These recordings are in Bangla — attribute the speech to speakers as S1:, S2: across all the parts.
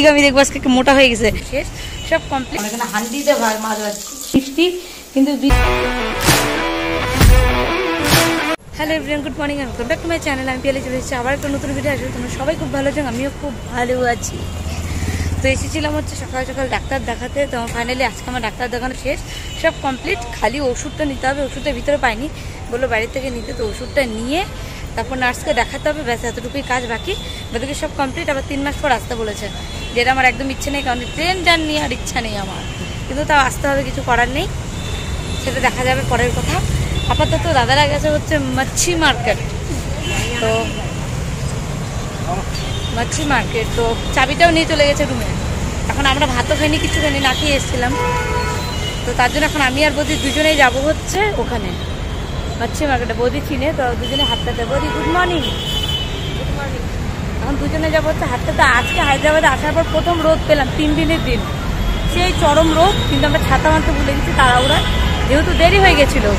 S1: বৌদিকে আমি দেখবো আজকে মোটা হয়ে গেছে। শেষ সব কমপ্লিট। এখানে হান্ডিতে মাছ ভাজছি মিষ্টি কিন্তু। Hello everyone, good morning, welcome back to my channel. আমি পেলে চলে এসেছি আবার একটা নতুন ভিডিও আসলে তোমরা সবাই খুব ভালো আছেন, আমিও খুব ভালো আছি। তো এসেছিলাম হচ্ছে সকাল সকাল ডাক্তার দেখাতে। তো ফাইনালি আজকে আমার ডাক্তার দেখানো শেষ, সব কমপ্লিট। খালি ওষুধটা নিতে হবে, ওষুধের ভিতরে পাইনি, বললো বাড়ি থেকে নিতে। তো ওষুধটা নিয়ে তারপর নার্সকে দেখাতে হবে, ব্যাস এতটুকুই কাজ বাকি। বাকি সব কমপ্লিট। আবার 3 মাস পর আসতে বলেছে, যেটা আমার একদম ইচ্ছে নেই, কারণ ট্রেন জার্নি আর ইচ্ছা নেই আমার, কিন্তু তাও আসতে হবে, কিছু করার নেই, সেটা দেখা যাবে পরের কথা। আপাতত দাদারা গেছে হচ্ছে মাছি মার্কেট। তো মাছি মার্কেট তো চাবিটাও নিয়ে চলে গেছে রুমে। এখন আমরা ভাতও খাইনি, কিছু খাইনি, না খেয়ে এসেছিলাম। তো তার জন্য এখন আমি আর বৌদি দুজনেই যাবো হচ্ছে ওখানে মাছি মার্কেটে। বৌদি চিনে, তো দুজনে হাতটা দেবো। বৌদি গুড মর্নিং। Good morning. এখন দুজনে যাবো হচ্ছে হাতটা। তো আজকে হায়দ্রাবাদে আসার পর প্রথম রোদ পেলাম, 3 দিনের দিন, সেই চরম রোদ। কিন্তু আমরা ছাতা মানতে ভুলে গেছি তাড়াহুড়া, যেহেতু দেরি হয়ে গেছিলো।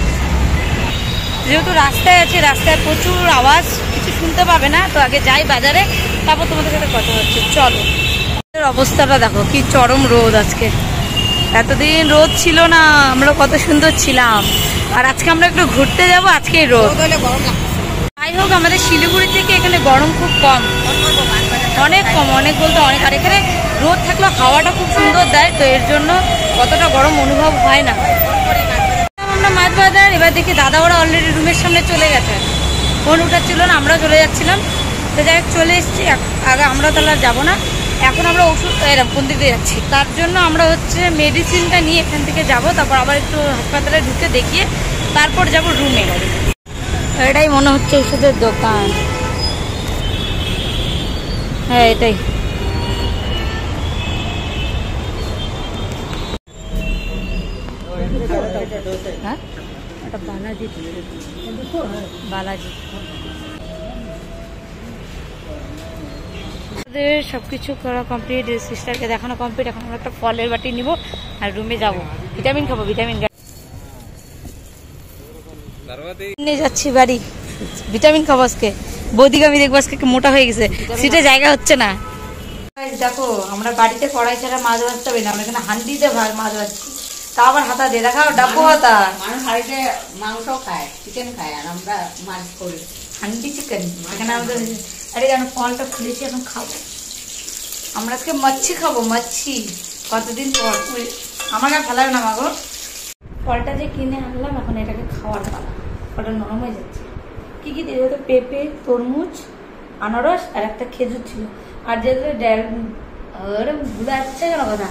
S1: যেহেতু রাস্তায় আছে, রাস্তায় প্রচুর আওয়াজ, কিছু শুনতে পাবে না। তো আগে যাই বাজারে, তারপর তোমাদের সাথে কথা হচ্ছে। চলো, অবস্থাটা দেখো কি চরম রোদ আজকে। এতদিন রোদ ছিল না, আমরা কত সুন্দর ছিলাম। আর আজকে আমরা একটু ঘুরতে যাবো, আজকে রোদ। যাই হোক, আমাদের শিলিগুড়ি থেকে এখানে গরম খুব কম, অনেক কম, অনেক বলতে অনেক। আর এখানে রোদ থাকলেও হাওয়াটা খুব সুন্দর দেয়, তো এর জন্য অতটা গরম অনুভব হয় না। আমরা মাছ বাজার, এবার দেখি দাদা ওরা অলরেডি রুমের সামনে চলে গেছে, ফোন উঠাচ্ছিল না, আমরাও চলে যাচ্ছিলাম। তো যাই হোক চলে এসেছি। আগে আমরা তাহলে আর যাবো না, এখন আমরা ওষুধ এরকম কোন দিক দিয়ে যাচ্ছি, তার জন্য আমরা হচ্ছে মেডিসিনটা নিয়ে এখান থেকে যাব। তারপর আবার একটু হাসপাতালে ঢুকে দেখিয়ে তারপর যাব রুমে। এটাই মনে হচ্ছে ওষুধের দোকান, হ্যাঁ এটাই। হ্যাঁ এটা বালাজি, বালাজি। সবকিছু করা কমপ্লিট, সিস্টারকে দেখানো কমপ্লিট। এখন আমরা একটা ফলের বাটি নিব আর রুমে যাব, ভিটামিন খাবো। ভিটামিন নিয়ে যাচ্ছি বাড়ি, ভিটামিন খাবো আজকে। বৌদিকে আমি দেখবো আজকে মোটা হয়ে গেছে, সিটে জায়গা হচ্ছে না। দেখো আমরা বাড়িতে কড়াই ছাড়া মাছ ভাজতে হবে না, আমরা এখানে হান্ডিতে মাছ ভাজছি। তা আবার হাতা দিয়ে দেখাও, ডাব্বো হাতা।
S2: মানুষ হাড়িতে মাংস খায়, চিকেন খায়, আর আমরা মাছ করি
S1: হান্ডি চিকেন। এখানে আমাদের আরে যেন ফলটা খুলেছি, এখন খাবো আমরা আজকে। মাছি খাবো, মাছি। কতদিন পর আমাকে আর ভালো না মাগো। ফলটা যে কিনে আনলাম, এখন এটাকে খাওয়ার পালা। ফলটা নরম হয়ে যাচ্ছে। কি কি দিয়ে তো পেঁপে, তরমুজ, আনারস আর একটা খেজুর ছিল। আর যেটা ভুলে যাচ্ছে কেন কথা,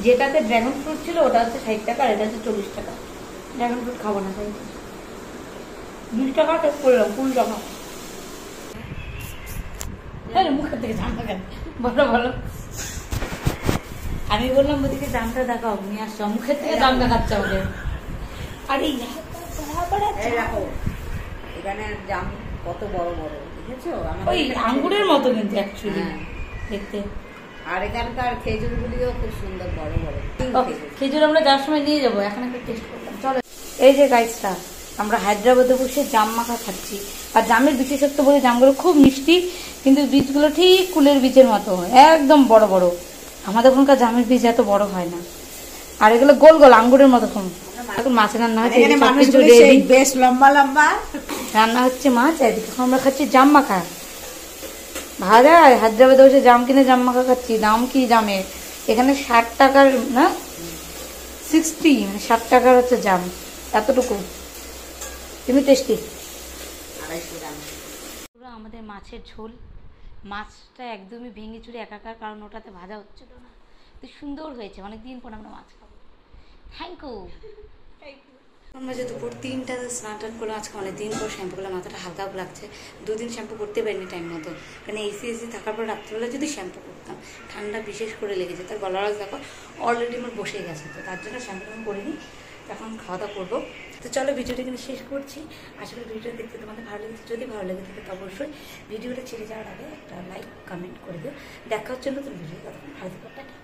S1: যেটাতে ড্রাগন ফ্রুট ছিল ওটা হচ্ছে 60 টাকা, আর এটা হচ্ছে 40 টাকা। ড্রাগন ফ্রুট খাবো না, তাই 20 টাকা টেক করলাম, 20 টাকা। মুখের থেকে জামটা কেন বলো বলো। আমি বললাম ওদিকে জামটা দেখাও, নিয়ে আসছো, মুখের থেকে জাম দেখাচ্ছে আমাদের। আরে
S2: এখানে জাম কত বড় বড়, দেখেছো?
S1: ওই আঙ্গুরের মতো কিন্তু অ্যাকচুয়ালি দেখতে।
S2: আর এখানকার খেজুর গুলিও খুব সুন্দর বড় বড়।
S1: খেজুর আমরা যাওয়ার সময় নিয়ে যাবো, এখন একটা টেস্ট করলাম। চলো, এই যে গাইসটা, আমরা হায়দ্রাবাদে বসে জাম মাখা খাচ্ছি। আর জামের বিশেষত্ব বলে, জামগুলো খুব মিষ্টি, কিন্তু বীজগুলো ঠিক কুলের বীজের মতো, একদম বড় বড়। আমাদের ওখানকার জামের বীজ এত বড় হয় না, আর এগুলো গোল গোল আঙ্গুরের মতো। এখন মাছ রান্না হচ্ছে,
S2: বেশ লম্বা লম্বা
S1: রান্না হচ্ছে মাছ। এদিকে আমরা খাচ্ছি জাম মাখা। ভালো যায় হায়দ্রাবাদে বসে জাম কিনে জাম মাখা খাচ্ছি। দাম কি জামের? এখানে 60 টাকার না 60, মানে 60 টাকার হচ্ছে জাম, এতটুকু। তুমি টেস্টি। আমাদের মাছের ঝোল, মাছটা একদমই ভেঙে চুরে একাকার, কারণ ওটাতে ভাজা হচ্ছিল না। তো সুন্দর হয়েছে, অনেকদিন পর আমরা মাছ খাবো। Thank you. আমরা যে দুপুর 3টাতে স্নান টান করলাম, আজকে অনেকদিন পর শ্যাম্পু করলাম, মাথাটা হালকা লাগছে। 2 দিন শ্যাম্পু করতে পারিনি টাইম মতো, কারণ এসি থাকার পর রাত্রিবেলা যদি শ্যাম্পু করতাম, ঠান্ডা বিশেষ করে লেগেছে। তার গলার দেখো অলরেডি আমার বসে গেছে, তো তার জন্য শ্যাম্পু করিনি। এখন খাওয়া দাওয়া করবো। তো চলো, ভিডিওটা কিন্তু শেষ করছি। আসলে ভিডিও দেখতে তোমাদের ভালো লেগেছে, যদি ভালো লেগে থাকে তো অবশ্যই ভিডিওটা ছেড়ে যাওয়ার আগে একটা লাইক কমেন্ট করে দিও। দেখা হচ্ছে নতুন ভিডিও, তখন ভালো থাকো, টাটা।